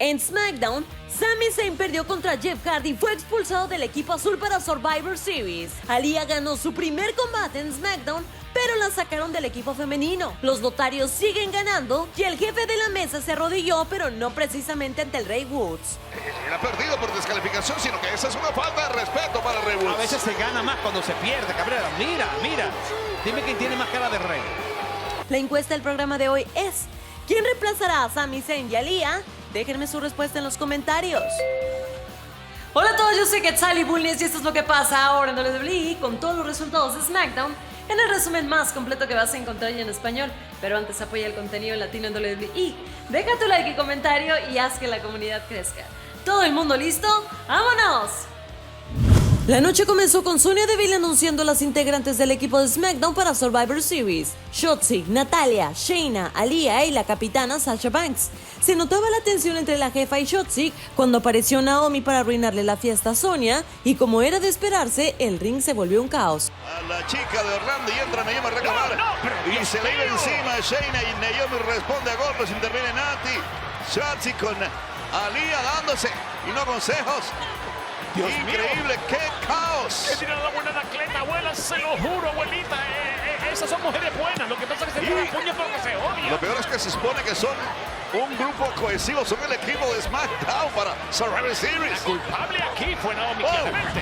En SmackDown, Sami Zayn perdió contra Jeff Hardy y fue expulsado del equipo azul para Survivor Series. Aaliyah ganó su primer combate en SmackDown, pero la sacaron del equipo femenino. Los notarios siguen ganando y el jefe de la mesa se arrodilló, pero no precisamente ante el Rey Woods. Él ha perdido por descalificación, sino que esa es una falta de respeto para el Rey Woods. A veces se gana más cuando se pierde, Cabrera. Mira, mira. Dime quién tiene más cara de rey. La encuesta del programa de hoy es: ¿quién reemplazará a Sami Zayn y Aaliyah? Déjenme su respuesta en los comentarios. Hola a todos, yo soy Quetzali Bulnes y esto es lo que pasa ahora en WWE con todos los resultados de SmackDown en el resumen más completo que vas a encontrar ya en español. Pero antes apoya el contenido latino en WWE. Deja tu like y comentario y haz que la comunidad crezca. ¿Todo el mundo listo? ¡Vámonos! La noche comenzó con Sonya Deville anunciando a las integrantes del equipo de SmackDown para Survivor Series: Shotzi, Natalya, Shayna, Aaliyah y la capitana Sasha Banks. Se notaba la tensión entre la jefa y Shotzi cuando apareció Naomi para arruinarle la fiesta a Sonya, y como era de esperarse, el ring se volvió un caos. A la chica de Orlando y entra Naomi a reclamar. Y se le iba encima a Shayna y Naomi responde a golpes, interviene Nati. Shotzi con Aaliyah dándose y no consejos. Dios increíble, mío. qué caos. Que tiene la buena Anacleta, abuela, se lo juro, abuelita. Esas son mujeres buenas. Lo que pasa es que se tiran puños porque se odian. Lo peor es que se supone que son un grupo cohesivo, son el equipo de SmackDown para Survivor Series. La culpable aquí fue Naomi, claramente.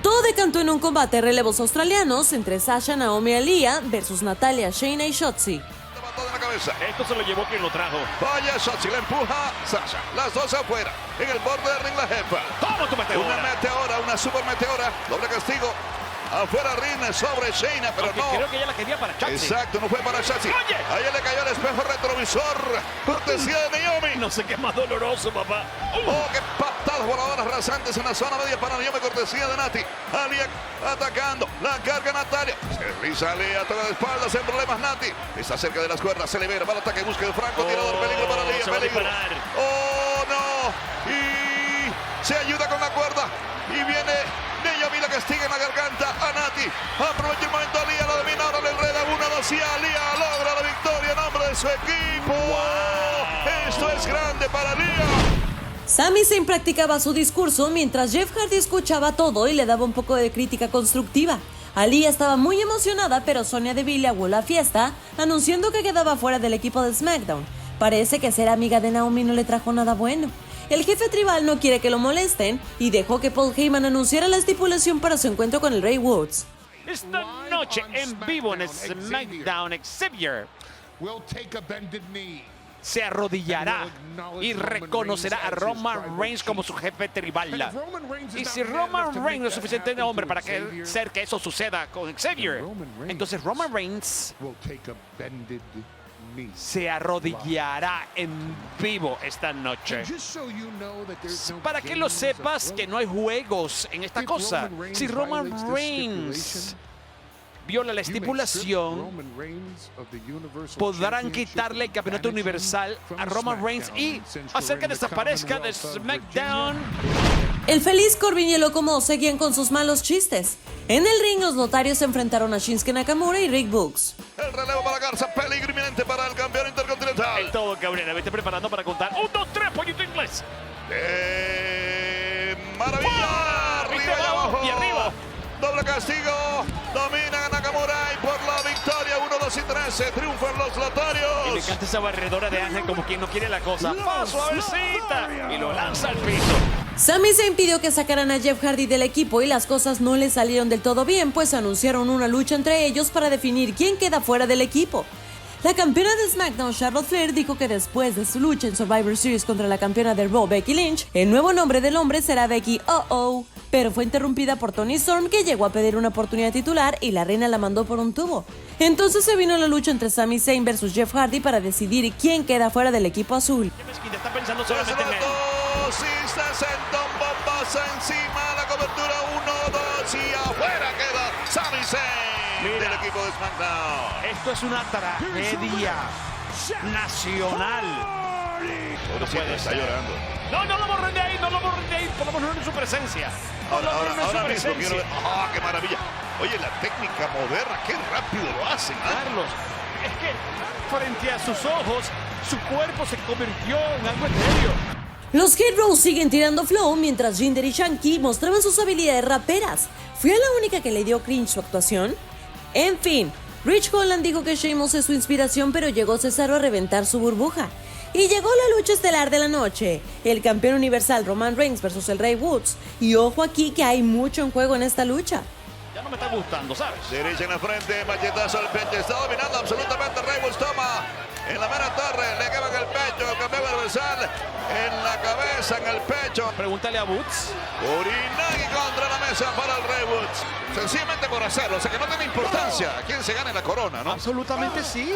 Todo decantó en un combate de relevos australianos entre Sasha, Naomi y Aaliyah versus Natalya, Shayna y Shotzi. Levantó de la cabeza. Esto se lo llevó quien lo trajo. Vaya Shotzi, la empuja Sasha. Las dos afuera. En el borde del ring la jefa. Toma tu meteora. Una meteora, una super meteora. Doble castigo. Afuera ring sobre Shayna, pero Aunque no. creo que ella la quería para Shotzi. Exacto, no fue para Shotzi. Oye. A ella le cayó el espejo retrovisor. Cortesía de Naomi. No sé qué es más doloroso, papá. Oh, qué patadas voladoras rasantes en la zona media para Naomi, cortesía de Nati. Aaliyah atacando, la carga Natalya. Se desliza Aaliyah, toca de espaldas en problemas Nati. Está cerca de las cuerdas, se libera, va al ataque, busca el franco, tirador, peligro para Aaliyah, se va a peligro. disparar. Oh, no. Y se ayuda con la cuerda. Y viene Naomi, la castiga en la garganta a Nati. Aprovecha el momento, Aaliyah la domina, ahora le enreda 1-2 y Aaliyah logra la victoria en nombre de su equipo. Wow. Esto es grande para Aaliyah. Sami Zayn practicaba su discurso mientras Jeff Hardy escuchaba todo y le daba un poco de crítica constructiva. Aaliyah estaba muy emocionada, pero Sonya Deville aguó la fiesta, anunciando que quedaba fuera del equipo de SmackDown. Parece que ser amiga de Naomi no le trajo nada bueno. El jefe tribal no quiere que lo molesten y dejó que Paul Heyman anunciara la estipulación para su encuentro con el Rey Woods. Esta noche en vivo en SmackDown, Xavier se arrodillará y reconocerá a Roman Reigns como su jefe tribal. Y si Roman Reigns no es suficiente hombre para hacer que eso suceda con Xavier, entonces Roman Reigns se arrodillará en vivo esta noche. Para que lo sepas que no hay juegos en esta cosa. Si Roman Reigns viola la estipulación, podrán quitarle el campeonato universal a Roman Reigns y hacer que desaparezca de SmackDown. El feliz Corbin y el Loco seguían con sus malos chistes. En el ring, los notarios se enfrentaron a Shinsuke Nakamura y Rick Books. El relevo para Garza, peligro inminente para el campeón intercontinental. El todo, Cabrera, vete preparando para contar. 1, 2, 3, pollito inglés. ¡Maravilla! ¡Viste Arriba y abajo abajo. y arriba! Doble castigo. Domina a Nakamura y por la victoria. 1, 2 y 3. Triunfan los Y le notarios. canta esa barredora de Ángel como quien no quiere la cosa. Suavecita. Y lo lanza al piso. Sami Zayn pidió que sacaran a Jeff Hardy del equipo y las cosas no le salieron del todo bien, pues anunciaron una lucha entre ellos para definir quién queda fuera del equipo. La campeona de SmackDown, Charlotte Flair, dijo que después de su lucha en Survivor Series contra la campeona de Raw, Becky Lynch, el nuevo nombre del hombre será Becky Oh-Oh, pero fue interrumpida por Toni Storm, que llegó a pedir una oportunidad titular y la reina la mandó por un tubo. Entonces se vino la lucha entre Sami Zayn versus Jeff Hardy para decidir quién queda fuera del equipo azul. Está pensando solamente en él. Dosis bombas encima. La cobertura 1, 2 y afuera queda Sami Zayn del equipo de SmackDown. Esto es una tragedia nacional. Pobrecito, está llorando. No lo borren de ahí, no lo borren de ahí. Por lo menos en su presencia. Ahora mismo quiero ver. ¡Ah, qué maravilla! Oye, la técnica moderna, qué rápido lo hacen. Carlos, es que frente a sus ojos, su cuerpo se convirtió en algo etéreo. Los Hit Row siguen tirando flow mientras Jinder y Shanky mostraban sus habilidades raperas. ¿Fui a la única que le dio cringe su actuación? En fin, Rich Holland dijo que Sheamus es su inspiración, pero llegó Cesaro a reventar su burbuja. Y llegó la lucha estelar de la noche, el campeón universal Roman Reigns versus el Rey Woods. Y ojo aquí que hay mucho en juego en esta lucha. Ya no me está gustando, ¿sabes? Dirige en la frente, machetazo al pecho. Está dominando absolutamente Rey Woods. Toma en la mera torre, le quema en el pecho. El campeón universal en la cabeza, en el pecho. Pregúntale a Woods. Urinagi contra la mesa para el Rey Woods. Sencillamente por hacerlo, o sea que no tiene importancia a quién se gane la corona, ¿no? Absolutamente sí.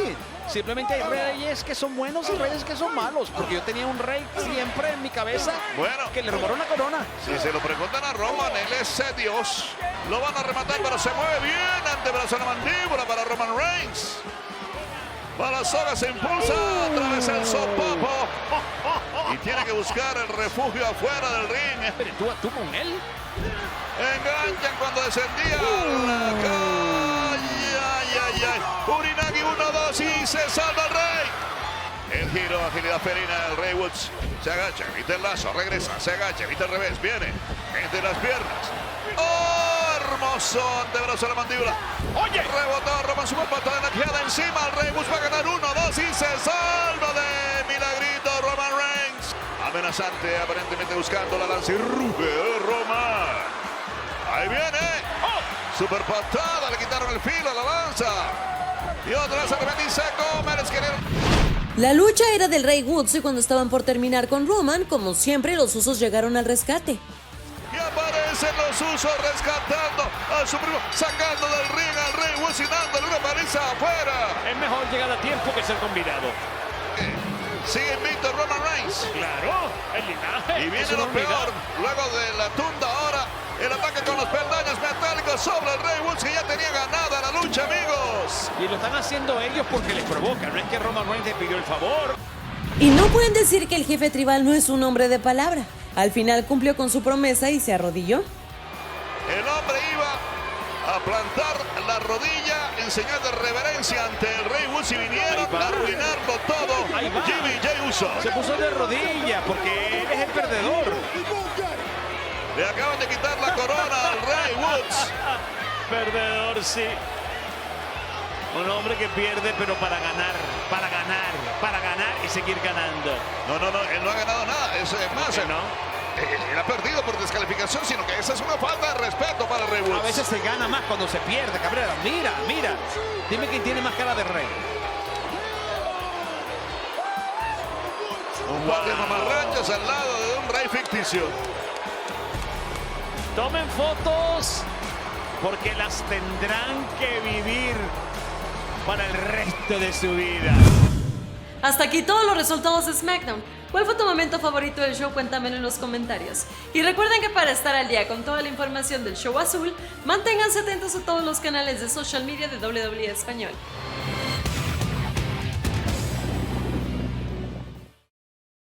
Simplemente hay reyes que son buenos y reyes que son malos. Porque yo tenía un rey siempre en mi cabeza Bueno. que le robaron la corona. Si se lo preguntan a Roman, él es Dios. Lo van a rematar, pero se mueve bien. Antebrazo a la mandíbula para Roman Reigns. Balasoga se impulsa, atraviesa el sopapo. Y tiene que buscar el refugio afuera del ring. Pero tú con él. Enganchan cuando descendía la calle. Ay, ay, ay. Urinagi 1-2 y se salva el Rey. El giro, agilidad felina del Rey Woods. Se agacha, evita el lazo, regresa, se agacha, evita el revés, viene entre las piernas. ¡Oh, hermoso! Antebrazo a la mandíbula. Oye, Rebotó, Roman sube patada en la queda encima. El Rey Woods va a ganar 1-2 y se salva de milagrito Roman Reigns. Amenazante, aparentemente buscando la lanza y ruge Roman. Ahí viene. ¡Oh! Super patada, le quitaron el filo a la lanza. Y otra vez arremete y seco. Meres querer. La lucha era del Rey Woods y cuando estaban por terminar con Roman, como siempre, los usos llegaron al rescate. Y aparecen los usos rescatando a su primo, sacando del ring al Rey Woods y dándole una paliza afuera. es mejor llegar a tiempo que ser convidado. Sigue invicto Roman Reigns. Claro, el linaje. Y viene es lo una unidad. peor. Luego de la tunda ahora, el ataque con los peldaños metálicos sobre el Rey Woods que ya tenía ganada la lucha, amigos. Y lo están haciendo ellos porque les provoca. No es que Roman Reigns le pidió el favor. Y no pueden decir que el jefe tribal no es un hombre de palabra. Al final cumplió con su promesa y se arrodilló. El hombre iba a plantar la rodilla en señal de reverencia ante el Rey Woods y vinieron a arruinarlo todo. Ahí va. Jimmy J. Uso. Se puso de rodillas porque él es el perdedor. Le acaban de quitar la corona al Rey Woods. Perdedor, sí. Un hombre que pierde, pero para ganar y seguir ganando. No, él no ha ganado nada. Es más, ¿No? él ha perdido por descalificación, sino que esa es una falta de respeto para el Rey Woods. A veces se gana más cuando se pierde, Cabrera. Mira. Dime quién tiene más cara de rey. Un par de mamarrachos al lado de un rey ficticio. Tomen fotos porque las tendrán que vivir para el resto de su vida. Hasta aquí todos los resultados de SmackDown. ¿Cuál fue tu momento favorito del show? Cuéntamelo en los comentarios. Y recuerden que para estar al día con toda la información del show azul, manténganse atentos a todos los canales de social media de WWE Español.